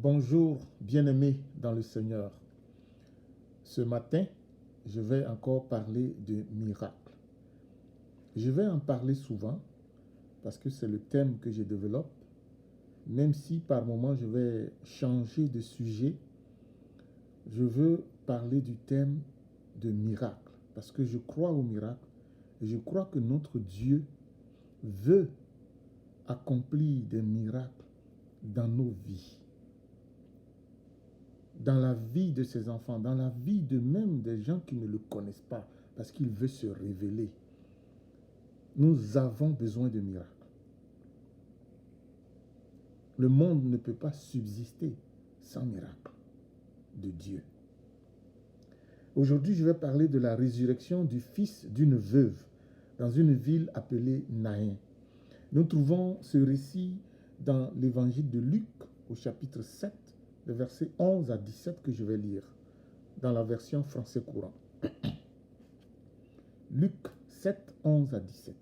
Bonjour, bien-aimés dans le Seigneur. Ce matin, je vais encore parler de miracles. Je vais en parler souvent parce que c'est le thème que je développe, même si par moment je vais changer de sujet. Je veux parler du thème de miracles parce que je crois aux miracles et je crois que notre Dieu veut accomplir des miracles dans nos vies. Dans la vie de ses enfants, dans la vie de même des gens qui ne le connaissent pas, parce qu'il veut se révéler. Nous avons besoin de miracles. Le monde ne peut pas subsister sans miracle de Dieu. Aujourd'hui, je vais parler de la résurrection du fils d'une veuve dans une ville appelée Naïn. Nous trouvons ce récit dans l'évangile de Luc au chapitre 7, le verset 11 à 17 que je vais lire dans la version français courant. Luc 7, 11 à 17.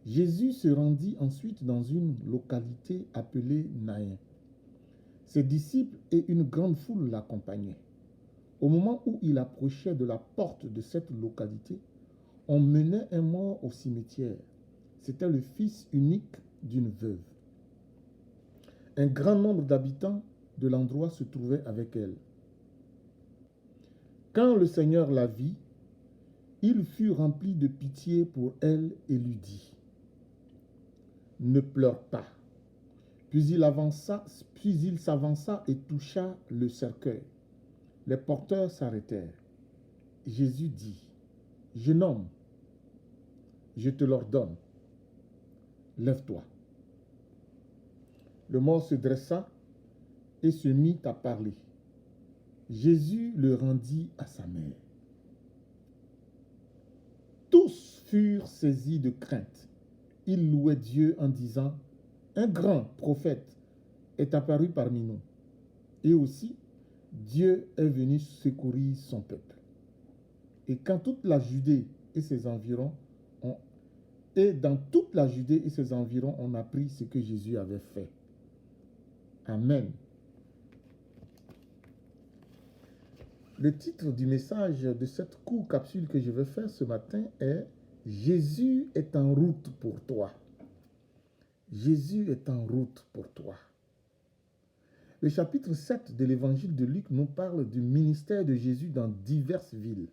Jésus se rendit ensuite dans une localité appelée Naïn. Ses disciples et une grande foule l'accompagnaient. Au moment où il approchait de la porte de cette localité, on menait un mort au cimetière. C'était le fils unique d'une veuve. Un grand nombre d'habitants de l'endroit se trouvaient avec elle. Quand le Seigneur la vit, il fut rempli de pitié pour elle et lui dit : « Ne pleure pas. » Puis il s'avança et toucha le cercueil. Les porteurs s'arrêtèrent. Jésus dit : « Jeune homme, je te l'ordonne, lève-toi. » Le mort se dressa et se mit à parler. Jésus le rendit à sa mère. Tous furent saisis de crainte. Ils louaient Dieu en disant : « Un grand prophète est apparu parmi nous. Et aussi, Dieu est venu secourir son peuple. » Et dans toute la Judée et ses environs, on apprit ce que Jésus avait fait. Amen. Le titre du message de cette courte capsule que je vais faire ce matin est « Jésus est en route pour toi ». Jésus est en route pour toi. Le chapitre 7 de l'évangile de Luc nous parle du ministère de Jésus dans diverses villes.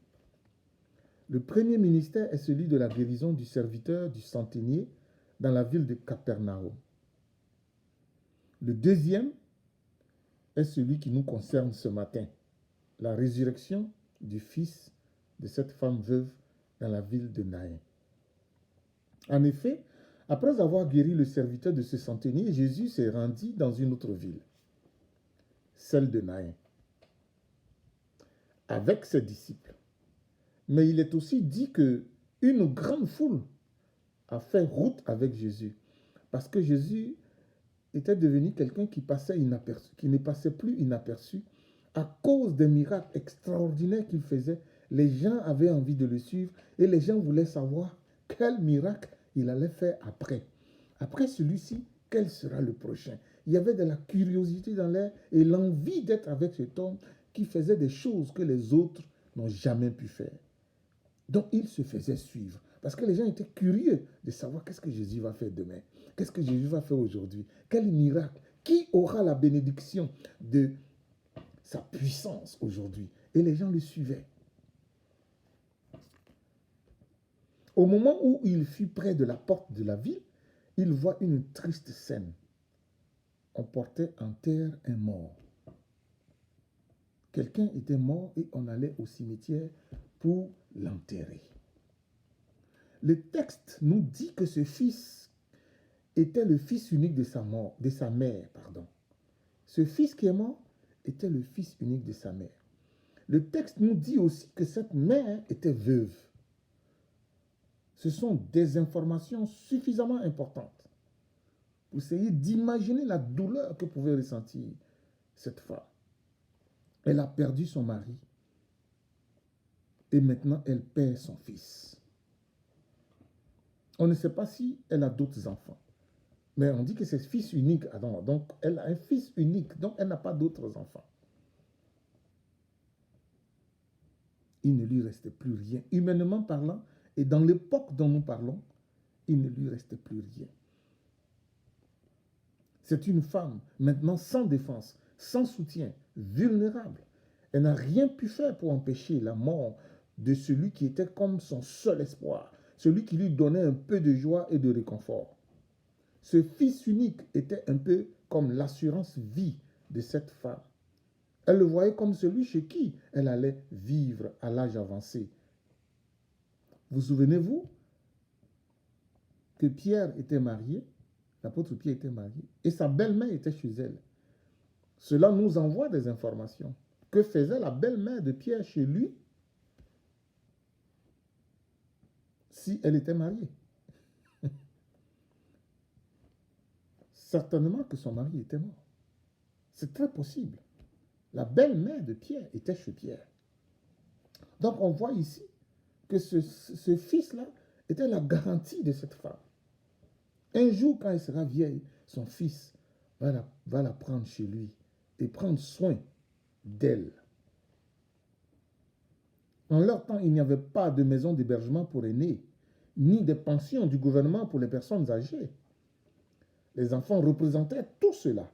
Le premier ministère est celui de la guérison du serviteur du centenier dans la ville de Capernaum. Le deuxième est celui qui nous concerne ce matin, la résurrection du fils de cette femme veuve dans la ville de Naïn. En effet, après avoir guéri le serviteur de ce centenier, Jésus s'est rendu dans une autre ville, celle de Naïn, avec ses disciples. Mais il est aussi dit qu'une grande foule a fait route avec Jésus, parce que Jésus était devenu quelqu'un qui ne passait plus inaperçu à cause des miracles extraordinaires qu'il faisait. Les gens avaient envie de le suivre et les gens voulaient savoir quel miracle il allait faire après. Après celui-ci, quel sera le prochain? Il y avait de la curiosité dans l'air et l'envie d'être avec cet homme qui faisait des choses que les autres n'ont jamais pu faire. Donc, il se faisait suivre parce que les gens étaient curieux de savoir qu'est-ce que Jésus va faire demain, qu'est-ce que Jésus va faire aujourd'hui, quel miracle, qui aura la bénédiction de sa puissance aujourd'hui. Et les gens le suivaient. Au moment où il fut près de la porte de la ville, il voit une triste scène. On portait en terre un mort. Quelqu'un était mort et on allait au cimetière pour l'enterrer. Le texte nous dit que ce fils était le fils unique de sa mère. Ce fils qui est mort était le fils unique de sa mère. Le texte nous dit aussi que cette mère était veuve. Ce sont des informations suffisamment importantes pour essayer d'imaginer la douleur que pouvait ressentir cette femme. Elle a perdu son mari et maintenant elle perd son fils. On ne sait pas si elle a d'autres enfants, Mais on dit que c'est fils unique. Donc, elle a un fils unique. Donc, elle n'a pas d'autres enfants. Il ne lui restait plus rien. Humainement parlant, et dans l'époque dont nous parlons, il ne lui restait plus rien. C'est une femme maintenant sans défense, sans soutien, vulnérable. Elle n'a rien pu faire pour empêcher la mort de celui qui était comme son seul espoir, celui qui lui donnait un peu de joie et de réconfort. Ce fils unique était un peu comme l'assurance vie de cette femme. Elle le voyait comme celui chez qui elle allait vivre à l'âge avancé. Vous souvenez-vous que Pierre était marié, l'apôtre Pierre était marié, et sa belle-mère était chez elle. Cela nous envoie des informations. Que faisait la belle-mère de Pierre chez lui si elle était mariée? Certainement que son mari était mort. C'est très possible. La belle-mère de Pierre était chez Pierre. Donc on voit ici que ce fils-là était la garantie de cette femme. Un jour, quand elle sera vieille, son fils va la prendre chez lui et prendre soin d'elle. En leur temps, il n'y avait pas de maison d'hébergement pour aînés, ni de pension du gouvernement pour les personnes âgées. Les enfants représentaient tout cela.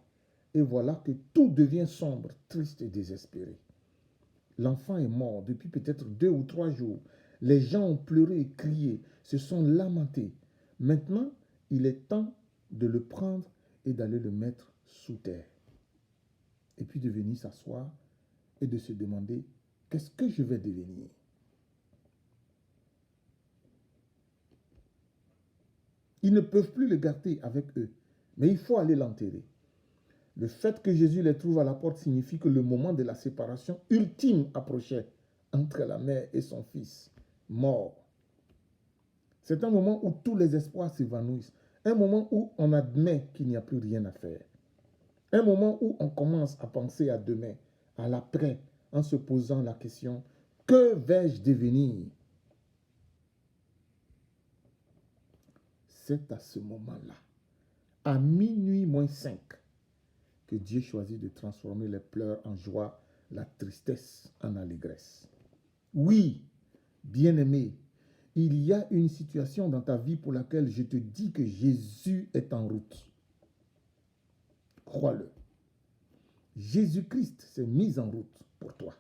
Et voilà que tout devient sombre, triste et désespéré. L'enfant est mort depuis peut-être 2 ou 3 jours. Les gens ont pleuré et crié, se sont lamentés. Maintenant, il est temps de le prendre et d'aller le mettre sous terre. Et puis de venir s'asseoir et de se demander, qu'est-ce que je vais devenir? Ils ne peuvent plus le garder avec eux, mais il faut aller l'enterrer. Le fait que Jésus les trouve à la porte signifie que le moment de la séparation ultime approchait entre la mère et son fils, mort. C'est un moment où tous les espoirs s'évanouissent, un moment où on admet qu'il n'y a plus rien à faire, un moment où on commence à penser à demain, à l'après, en se posant la question, que vais-je devenir? C'est à ce moment-là, à minuit moins 5, que Dieu choisit de transformer les pleurs en joie, la tristesse en allégresse. Oui, bien-aimé, il y a une situation dans ta vie pour laquelle je te dis que Jésus est en route. Crois-le. Jésus-Christ s'est mis en route pour toi.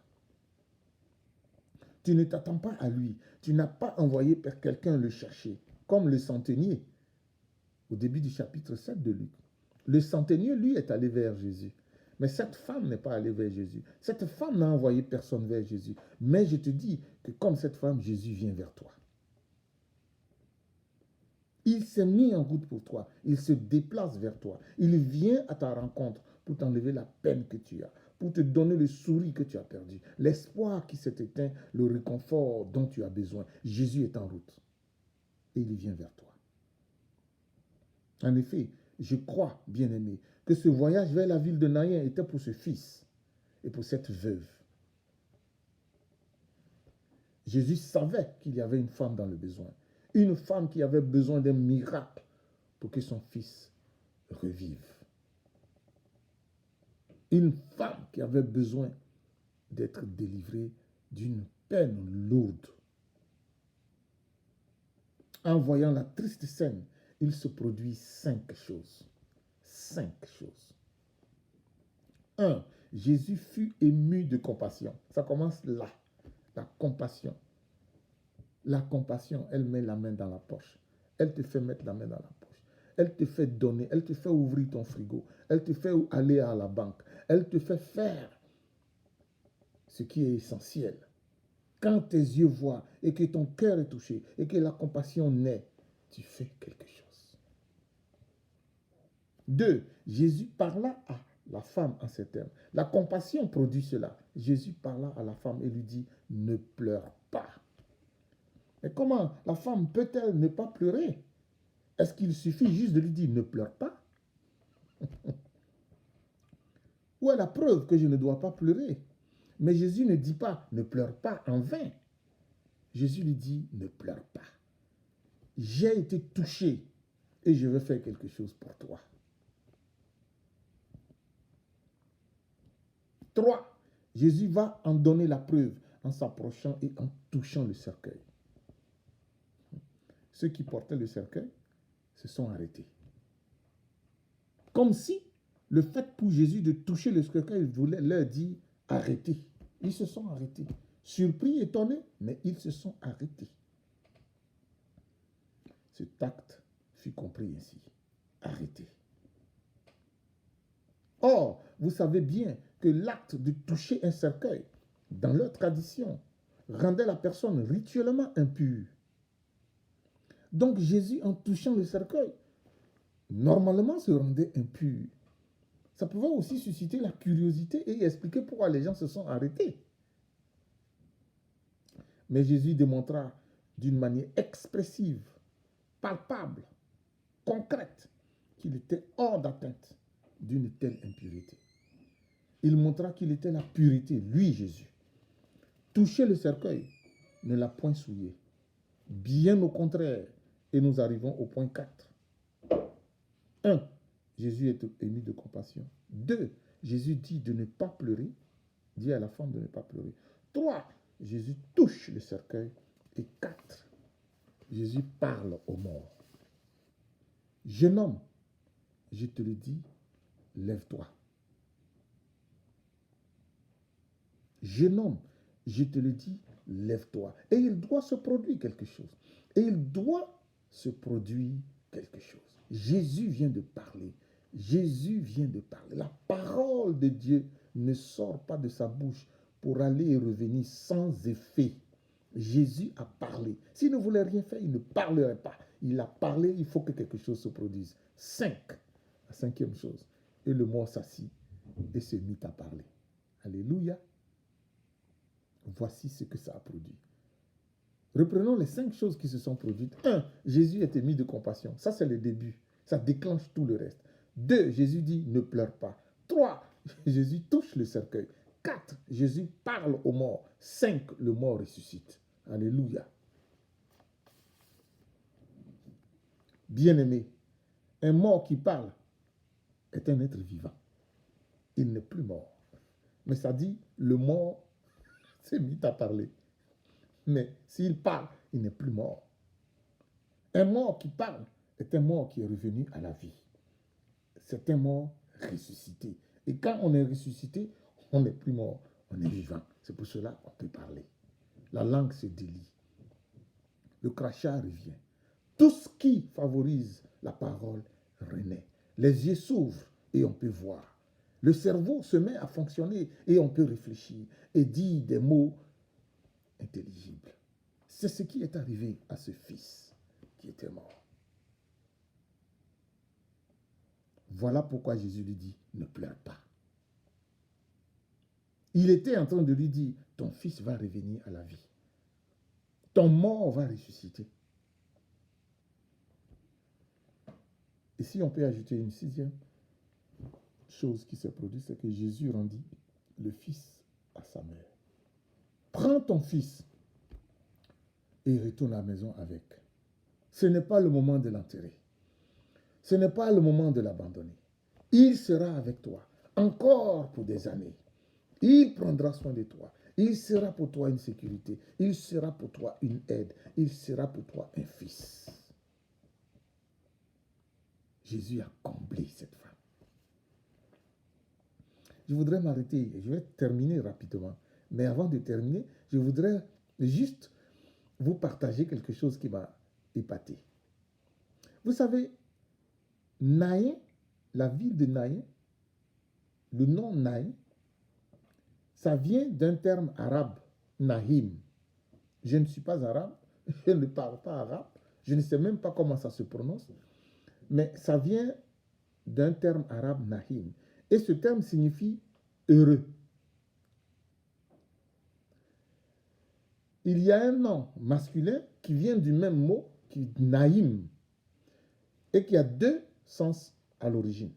Tu ne t'attends pas à lui. Tu n'as pas envoyé quelqu'un le chercher, comme le centenier au début du chapitre 7 de Luc. Le centenier, lui, est allé vers Jésus. Mais cette femme n'est pas allée vers Jésus. Cette femme n'a envoyé personne vers Jésus. Mais je te dis que comme cette femme, Jésus vient vers toi. Il s'est mis en route pour toi. Il se déplace vers toi. Il vient à ta rencontre pour t'enlever la peine que tu as, pour te donner le sourire que tu as perdu, l'espoir qui s'est éteint, le réconfort dont tu as besoin. Jésus est en route. Et il vient vers toi. En effet, je crois, bien-aimé, que ce voyage vers la ville de Naïn était pour ce fils et pour cette veuve. Jésus savait qu'il y avait une femme dans le besoin, une femme qui avait besoin d'un miracle pour que son fils revive. Une femme qui avait besoin d'être délivrée d'une peine lourde. En voyant la triste scène, il se produit 5 choses. 5 choses. 1. Jésus fut ému de compassion. Ça commence là. La compassion. La compassion, elle met la main dans la poche. Elle te fait mettre la main dans la poche. Elle te fait donner. Elle te fait ouvrir ton frigo. Elle te fait aller à la banque. Elle te fait faire ce qui est essentiel. Quand tes yeux voient et que ton cœur est touché et que la compassion naît, tu fais quelque chose. 2. Jésus parla à la femme en ces termes. La compassion produit cela. Jésus parla à la femme et lui dit, ne pleure pas. Mais comment la femme peut-elle ne pas pleurer? Est-ce qu'il suffit juste de lui dire, ne pleure pas? Où est la preuve que je ne dois pas pleurer? Mais Jésus ne dit pas, ne pleure pas en vain. Jésus lui dit, ne pleure pas. J'ai été touché. et je vais faire quelque chose pour toi. 3. Jésus va en donner la preuve en s'approchant et en touchant le cercueil. Ceux qui portaient le cercueil se sont arrêtés. Comme si le fait pour Jésus de toucher le cercueil voulait leur dire arrêtez. Ils se sont arrêtés. Surpris, étonnés, mais ils se sont arrêtés. Cet acte fut compris ainsi. Arrêtez. Or, vous savez bien que l'acte de toucher un cercueil, dans leur tradition, rendait la personne rituellement impure. Donc Jésus, en touchant le cercueil, normalement se rendait impur. Ça pouvait aussi susciter la curiosité et expliquer pourquoi les gens se sont arrêtés. Mais Jésus démontra d'une manière expressive, palpable, concrète, qu'il était hors d'atteinte d'une telle impureté. Il montra qu'il était la pureté, lui Jésus. Toucher le cercueil ne l'a point souillé. Bien au contraire. Et nous arrivons au point 4. 1. Jésus est ému de compassion. 2. Jésus dit de ne pas pleurer. Dit à la femme de ne pas pleurer. 3. Jésus touche le cercueil. Et 4. Jésus parle aux morts. Jeune homme, je te le dis, lève-toi. Jeune homme, je te le dis, lève-toi. Et il doit se produire quelque chose. Et il doit se produire quelque chose. Jésus vient de parler. Jésus vient de parler. La parole de Dieu ne sort pas de sa bouche pour aller et revenir sans effet. Jésus a parlé. S'il ne voulait rien faire, il ne parlerait pas. Il a parlé, il faut que quelque chose se produise. 5. La 5e chose. Et le mort s'assit et se mit à parler. Alléluia. Voici ce que ça a produit. Reprenons les 5 choses qui se sont produites. 1. Jésus est ému de compassion. Ça, c'est le début. Ça déclenche tout le reste. 2. Jésus dit, ne pleure pas. 3. Jésus touche le cercueil. 4. Jésus parle aux morts. 5. Le mort ressuscite. Alléluia. Bien-aimé, un mort qui parle est un être vivant. Il n'est plus mort. Mais ça dit, le mort s'est mis à parler. Mais s'il parle, il n'est plus mort. Un mort qui parle est un mort qui est revenu à la vie. C'est un mort ressuscité. Et quand on est ressuscité, on n'est plus mort, on est vivant. C'est pour cela qu'on peut parler. La langue se délie. Le crachat revient. Tout ce qui favorise la parole renaît. Les yeux s'ouvrent et on peut voir. Le cerveau se met à fonctionner et on peut réfléchir et dire des mots intelligible. C'est ce qui est arrivé à ce fils qui était mort. Voilà pourquoi Jésus lui dit, ne pleure pas. Il était en train de lui dire, ton fils va revenir à la vie. Ton mort va ressusciter. Et si on peut ajouter une 6e chose qui s'est produite, c'est que Jésus rendit le fils à sa mère. Prends ton fils et retourne à la maison avec. Ce n'est pas le moment de l'enterrer. Ce n'est pas le moment de l'abandonner. Il sera avec toi encore pour des années. Il prendra soin de toi. Il sera pour toi une sécurité. Il sera pour toi une aide. Il sera pour toi un fils. Jésus a comblé cette femme. Je voudrais m'arrêter. Je vais terminer rapidement. Mais avant de terminer, je voudrais juste vous partager quelque chose qui m'a épaté. Vous savez, Naïn, la ville de Naïn, le nom Naïn, ça vient d'un terme arabe, Nahim. Je ne suis pas arabe, je ne parle pas arabe, je ne sais même pas comment ça se prononce, mais ça vient d'un terme arabe, Nahim. Et ce terme signifie heureux. Il y a un nom masculin qui vient du même mot, qui est Naïm, et qui a 2 sens à l'origine.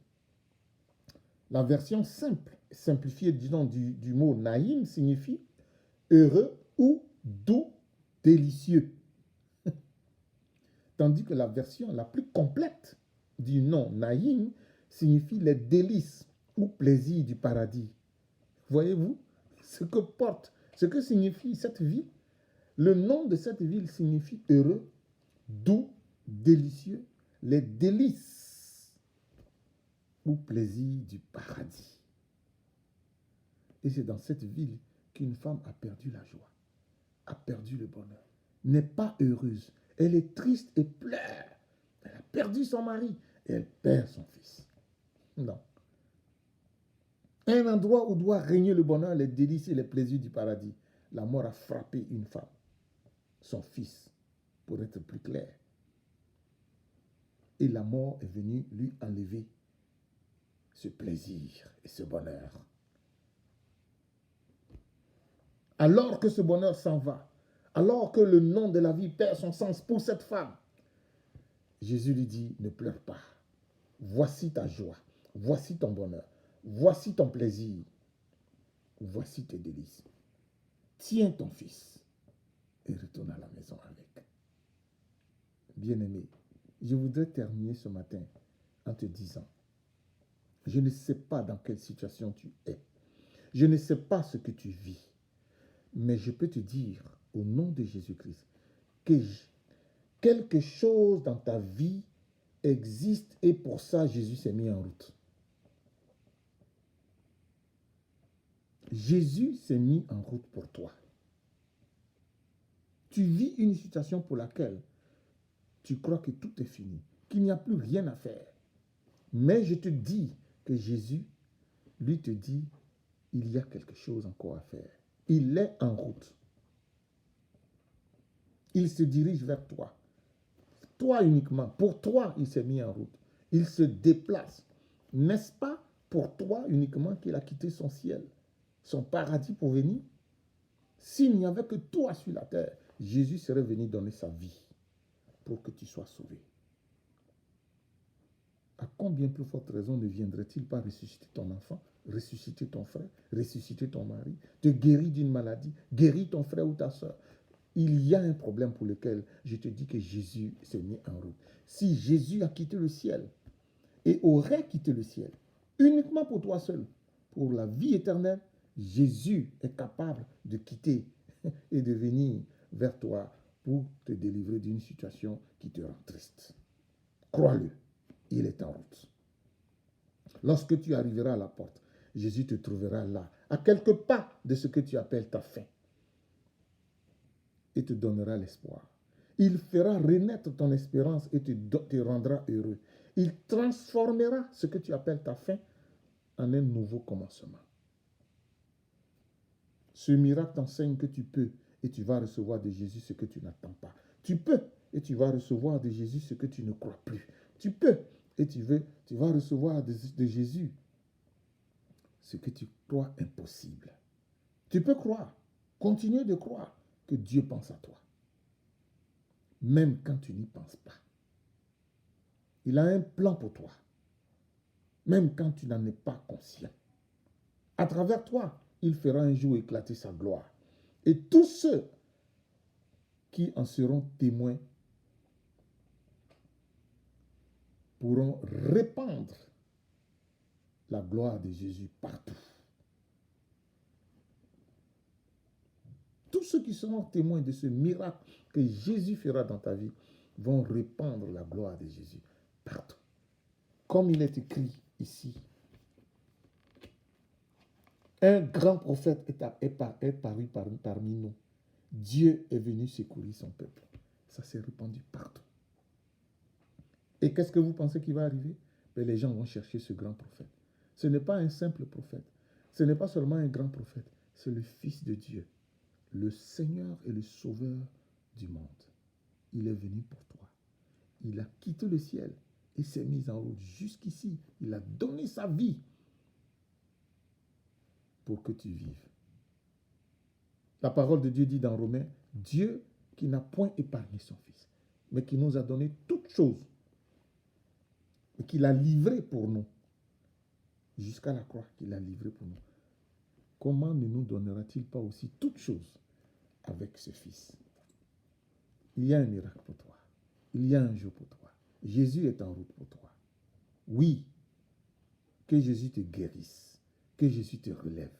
La version simple, simplifiée disons, du mot Naïm signifie heureux ou doux, délicieux. Tandis que la version la plus complète du nom Naïm signifie les délices ou plaisirs du paradis. Voyez-vous ce que porte, ce que signifie cette ville? Le nom de cette ville signifie heureux, doux, délicieux, les délices ou plaisirs du paradis. Et c'est dans cette ville qu'une femme a perdu la joie, a perdu le bonheur, n'est pas heureuse. Elle est triste et pleure. Elle a perdu son mari et elle perd son fils. Non. Un endroit où doit régner le bonheur, les délices et les plaisirs du paradis. La mort a frappé une femme, son fils, pour être plus clair. Et la mort est venue lui enlever ce plaisir et ce bonheur. Alors que ce bonheur s'en va, alors que le nom de la vie perd son sens pour cette femme, Jésus lui dit, ne pleure pas. Voici ta joie, voici ton bonheur, voici ton plaisir, voici tes délices. Tiens ton fils et retourne à la maison avec. Bien-aimé, je voudrais terminer ce matin en te disant, je ne sais pas dans quelle situation tu es, je ne sais pas ce que tu vis, mais je peux te dire, au nom de Jésus-Christ, que quelque chose dans ta vie existe et pour ça, Jésus s'est mis en route. Jésus s'est mis en route pour toi. Tu vis une situation pour laquelle tu crois que tout est fini, qu'il n'y a plus rien à faire. Mais je te dis que Jésus, lui te dit, il y a quelque chose encore à faire. Il est en route. Il se dirige vers toi. Toi uniquement. Pour toi, il s'est mis en route. Il se déplace. N'est-ce pas pour toi uniquement qu'il a quitté son ciel, son paradis pour venir? S'il n'y avait que toi sur la terre, Jésus serait venu donner sa vie pour que tu sois sauvé. À combien plus forte raison ne viendrait-il pas ressusciter ton enfant, ressusciter ton frère, ressusciter ton mari, te guérir d'une maladie, guérir ton frère ou ta soeur? Il y a un problème pour lequel je te dis que Jésus s'est mis en route. Si Jésus a quitté le ciel et aurait quitté le ciel uniquement pour toi seul, pour la vie éternelle, Jésus est capable de quitter et de venir vers toi pour te délivrer d'une situation qui te rend triste. Crois-le, il est en route. Lorsque tu arriveras à la porte, Jésus te trouvera là, à quelques pas de ce que tu appelles ta fin, et te donnera l'espoir. Il fera renaître ton espérance et te rendra heureux. Il transformera ce que tu appelles ta fin en un nouveau commencement. Ce miracle t'enseigne que tu peux et tu vas recevoir de Jésus ce que tu n'attends pas. Tu peux et tu vas recevoir de Jésus ce que tu ne crois plus. Tu peux et tu vas recevoir de Jésus ce que tu crois impossible. Tu peux croire, continuer de croire que Dieu pense à toi, même quand tu n'y penses pas. Il a un plan pour toi, même quand tu n'en es pas conscient. À travers toi, il fera un jour éclater sa gloire. Et tous ceux qui en seront témoins pourront répandre la gloire de Jésus partout. Tous ceux qui seront témoins de ce miracle que Jésus fera dans ta vie vont répandre la gloire de Jésus partout. Comme il est écrit ici, un grand prophète est paru parmi nous. Dieu est venu secourir son peuple. Ça s'est répandu partout. Et qu'est-ce que vous pensez qui va arriver? Mais les gens vont chercher ce grand prophète. Ce n'est pas un simple prophète. Ce n'est pas seulement un grand prophète. C'est le Fils de Dieu, le Seigneur et le Sauveur du monde. Il est venu pour toi. Il a quitté le ciel et s'est mis en route jusqu'ici. Il a donné sa vie pour que tu vives. La parole de Dieu dit dans Romains, Dieu qui n'a point épargné son Fils, mais qui nous a donné toutes choses et qui l'a livré pour nous, jusqu'à la croix qu'il a livré pour nous. Comment ne nous donnera-t-il pas aussi toutes choses avec ce Fils? Il y a un miracle pour toi. Il y a un jour pour toi. Jésus est en route pour toi. Oui, que Jésus te guérisse, que Jésus te relève,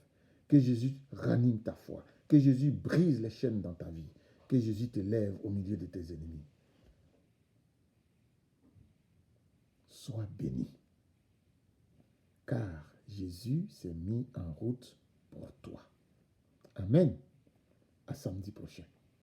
que Jésus ranime ta foi, que Jésus brise les chaînes dans ta vie, que Jésus te lève au milieu de tes ennemis. Sois béni, car Jésus s'est mis en route pour toi. Amen. À samedi prochain.